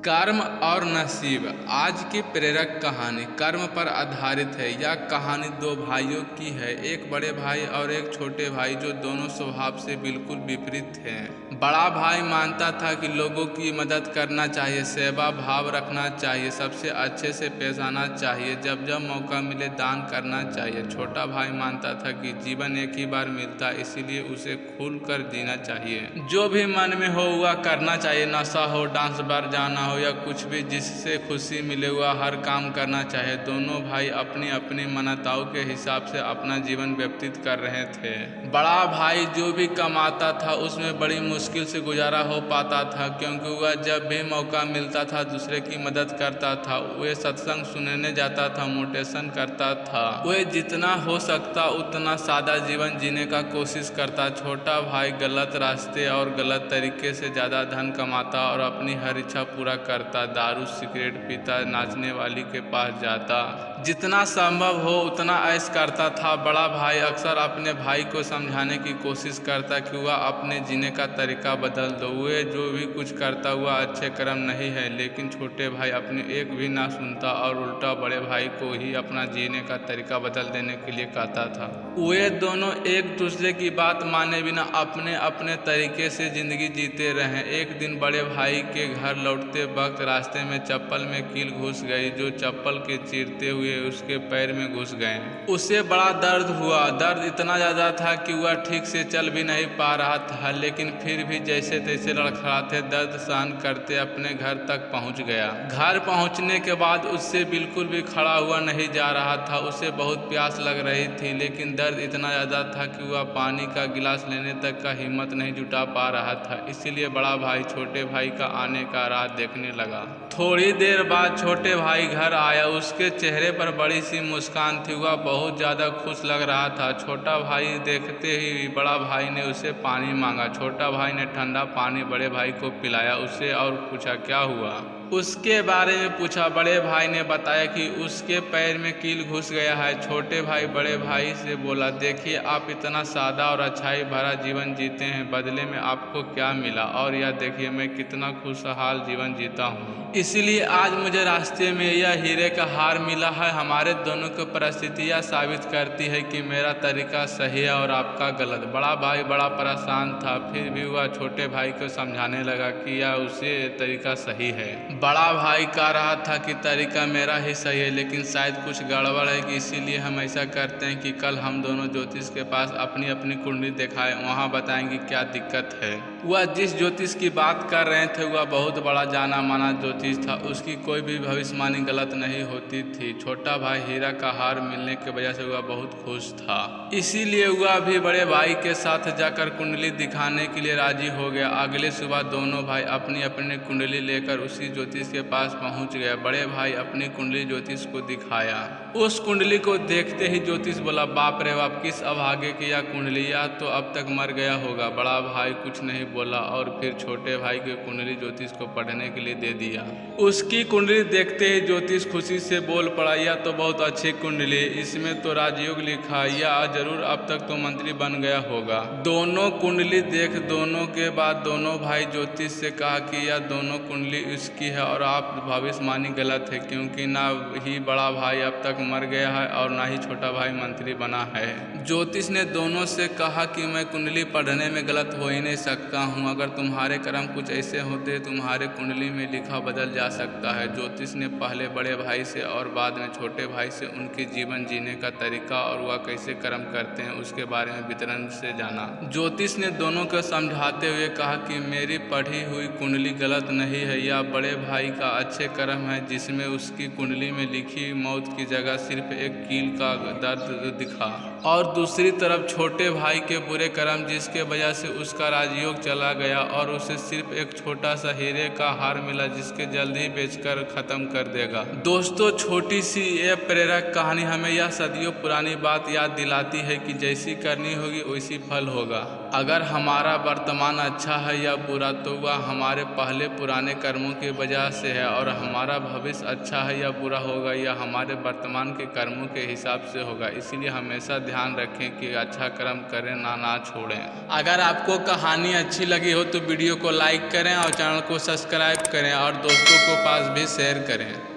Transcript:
कर्म और नसीब। आज की प्रेरक कहानी कर्म पर आधारित है। यह कहानी दो भाइयों की है, एक बड़े भाई और एक छोटे भाई, जो दोनों स्वभाव से बिल्कुल विपरीत हैं। बड़ा भाई मानता था कि लोगों की मदद करना चाहिए, सेवा भाव रखना चाहिए, सबसे अच्छे से पेश आना चाहिए, जब जब मौका मिले दान करना चाहिए। छोटा भाई मानता था कि जीवन एक ही बार मिलता है, इसीलिए उसे खुल कर जीना चाहिए। जो भी मन में हो वह करना चाहिए, नशा हो, डांस बार जाना हो या कुछ भी जिससे खुशी मिले हुआ हर काम करना चाहिए। दोनों भाई अपनी अपनी मान्यताओं के हिसाब से अपना जीवन व्यतीत कर रहे थे। बड़ा भाई जो भी कमाता था उसमें बड़ी मुश्किल से गुजारा हो पाता था, क्योंकि वह जब भी मौका मिलता था दूसरे की मदद करता था। वह सत्संग सुनने जाता था, मोटिवेशन करता था। वह जितना हो सकता उतना सादा जीवन जीने का कोशिश करता। छोटा भाई गलत रास्ते और गलत तरीके से ज़्यादा धन कमाता और अपनी हर इच्छा पूरा करता। दारू सिगरेट पीता, नाचने वाली के पास जाता, जितना संभव हो उतना ऐश करता था। बड़ा भाई अक्सर अपने भाई को समझाने की कोशिश करता कि वह अपने जीने का तरीका बदल दो, वह जो भी कुछ करता हुआ अच्छे कर्म नहीं है। लेकिन छोटे भाई अपनी एक भी ना सुनता और उल्टा बड़े भाई को ही अपना जीने का तरीका बदल देने के लिए कहता था। वे दोनों एक दूसरे की बात माने बिना अपने अपने तरीके से जिंदगी जीते रहे। एक दिन बड़े भाई के घर लौटते वक्त रास्ते में चप्पल में कील घुस गई, जो चप्पल के चीरते हुए उसके पैर में घुस गए। उसे बड़ा दर्द हुआ। दर्द इतना ज़्यादा था कि वह ठीक से चल भी नहीं पा रहा था, लेकिन फिर भी जैसे तैसे लड़खड़ाते दर्द सहन करते अपने घर तक पहुंच गया। घर पहुंचने के बाद उससे बिल्कुल भी खड़ा हुआ नहीं जा रहा था। उसे बहुत प्यास लग रही थी, लेकिन दर्द इतना ज़्यादा था कि वह पानी का गिलास लेने तक का हिम्मत नहीं जुटा पा रहा था। इसीलिए बड़ा भाई छोटे भाई का आने का राह देखने लगा। थोड़ी देर बाद छोटे भाई घर आया। उसके चेहरे पर बड़ी सी मुस्कान थी, वह बहुत ज़्यादा खुश लग रहा था। छोटा भाई देखते ही बड़ा भाई ने उसे पानी मांगा। छोटा भाई ने ठंडा पानी बड़े भाई को पिलाया उसे और पूछा क्या हुआ। उसके बारे में पूछा। बड़े भाई ने बताया कि उसके पैर में कील घुस गया है। छोटे भाई बड़े भाई से बोला, देखिए आप इतना सादा और अच्छाई भरा जीवन जीते हैं, बदले में आपको क्या मिला, और यह देखिए मैं कितना खुशहाल जीवन जीता हूँ। इसीलिए आज मुझे रास्ते में यह हीरे का हार मिला है। हमारे दोनों की परिस्थितियाँ साबित करती है कि मेरा तरीका सही है और आपका गलत। बड़ा भाई बड़ा परेशान था, फिर भी वह छोटे भाई को समझाने लगा कि यह उसे तरीका सही है। बड़ा भाई कह रहा था कि तरीका मेरा ही सही है, लेकिन शायद कुछ गड़बड़ है, कि इसीलिए हम ऐसा करते हैं कि कल हम दोनों ज्योतिष के पास अपनी अपनी कुंडली दिखाएं, वहाँ बताएंगे क्या दिक्कत है। वह जिस ज्योतिष की बात कर रहे थे वह बहुत बड़ा जाना माना ज्योतिष था। उसकी कोई भी भविष्यवाणी गलत नहीं होती थी। छोटा भाई हीरा का हार मिलने की वजह से वह बहुत खुश था, इसीलिए वह भी बड़े भाई के साथ जाकर कुंडली दिखाने के लिए राजी हो गया। अगले सुबह दोनों भाई अपनी अपनी कुंडली लेकर उसी ज्योतिष के पास पहुंच गया। बड़े भाई अपनी कुंडली ज्योतिष को दिखाया। उस कुंडली को देखते ही ज्योतिष बोला, बाप रे बाप, किस अभागे की यह कुंडली, या तो अब तक मर गया होगा। बड़ा भाई कुछ नहीं बोला और फिर छोटे भाई की कुंडली ज्योतिष को पढ़ने के लिए दे दिया। उसकी कुंडली देखते ही ज्योतिष खुशी से बोल पड़ा, यह तो बहुत अच्छी कुंडली, इसमें तो राजयोग लिखा, या जरूर अब तक तो मंत्री बन गया होगा। दोनों कुंडली देख दोनों के बाद दोनों भाई ज्योतिष से कहा कि यह दोनों कुंडली उसकी है और आप भविष्यवाणी गलत है, क्योंकि ना ही बड़ा भाई अब तक मर गया है और ना ही छोटा भाई मंत्री बना है। ज्योतिष ने दोनों से कहा कि मैं कुंडली पढ़ने में गलत हो ही नहीं सकता हूँ। अगर तुम्हारे कर्म कुछ ऐसे होते तुम्हारे कुंडली में लिखा बदल जा सकता है। ज्योतिष ने पहले बड़े भाई से और बाद में छोटे भाई से उनके जीवन जीने का तरीका और वह कैसे कर्म करते हैं उसके बारे में वितरण से जाना। ज्योतिष ने दोनों को समझाते हुए कहा कि मेरी पढ़ी हुई कुंडली गलत नहीं है, यह बड़े भाई का अच्छे कर्म है, जिसमें उसकी कुंडली में लिखी मौत की जगह सिर्फ एक कील का दर्द दिखा, और दूसरी तरफ छोटे भाई के बुरे कर्म जिसके वजह से उसका राजयोग चला गया और उसे सिर्फ एक छोटा सा हीरे का हार मिला, जिसके जल्द ही बेचकर खत्म कर देगा। दोस्तों, छोटी सी ये प्रेरक कहानी हमें यह सदियों पुरानी बात याद दिलाती है कि जैसी करनी होगी वैसी फल होगा। अगर हमारा वर्तमान अच्छा है या बुरा तो वह हमारे पहले पुराने कर्मों की वजह से है, और हमारा भविष्य अच्छा है या बुरा होगा यह हमारे वर्तमान के कर्मों के हिसाब से होगा। इसीलिए हमेशा ध्यान रखें कि अच्छा कर्म करें, ना छोड़ें। अगर आपको कहानी अच्छी लगी हो तो वीडियो को लाइक करें और चैनल को सब्सक्राइब करें और दोस्तों को पास भी शेयर करें।